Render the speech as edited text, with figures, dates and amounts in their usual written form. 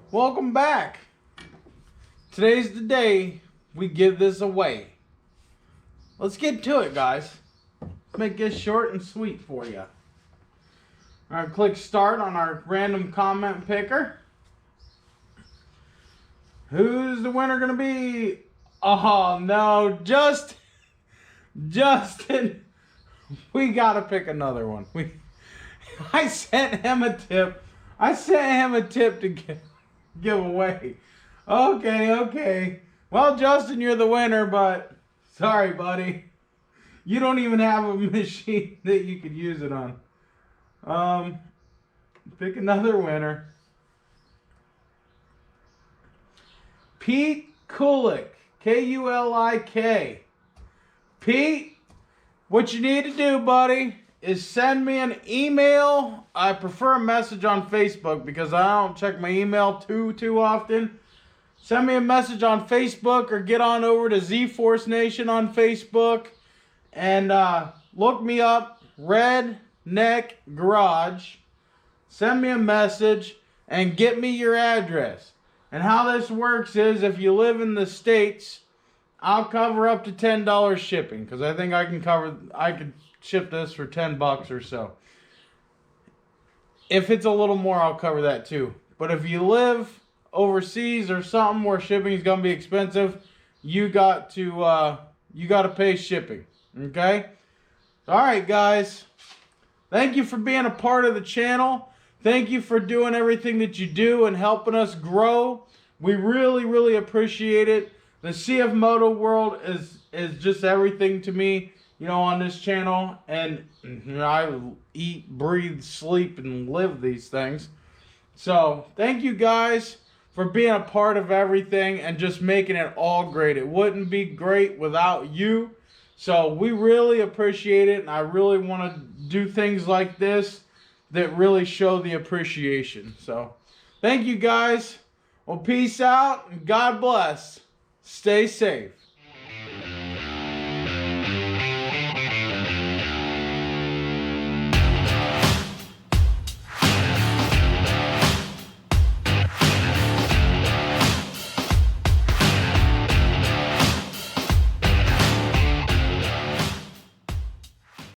Welcome back. Today's the day we give this away. Let's get to it, guys. Make this short and sweet for you. All right, click start on our random comment picker. Who's the winner gonna be? Oh no, Justin. We gotta pick another one. I sent him a tip. To give away. Okay. Well, Justin, you're the winner, but sorry, buddy. You don't even have a machine that you could use it on. Pick another winner. Pete Kulik. Kulik. Pete, what you need to do, buddy, is send me an email. I prefer a message on Facebook because I don't check my email too often. Send me a message on Facebook or get on over to ZForce Nation on Facebook and look me up, Redneck Garage. Send me a message and get me your address. And how this works is if you live in the States, I'll cover up to $10 shipping because I think I could ship this for $10 or so. If it's a little more, I'll cover that too. But if you live overseas or something where shipping is gonna be expensive, you got to pay shipping. Okay? All right, guys. Thank you for being a part of the channel. Thank you for doing everything that you do and helping us grow. We really appreciate it. The CFMOTO world is just everything to me, on this channel. And I eat, breathe, sleep, and live these things. So thank you guys for being a part of everything and just making it all great. It wouldn't be great without you. So we really appreciate it. And I really want to do things like this that really show the appreciation. So thank you guys. Well, peace out and God bless. Stay safe.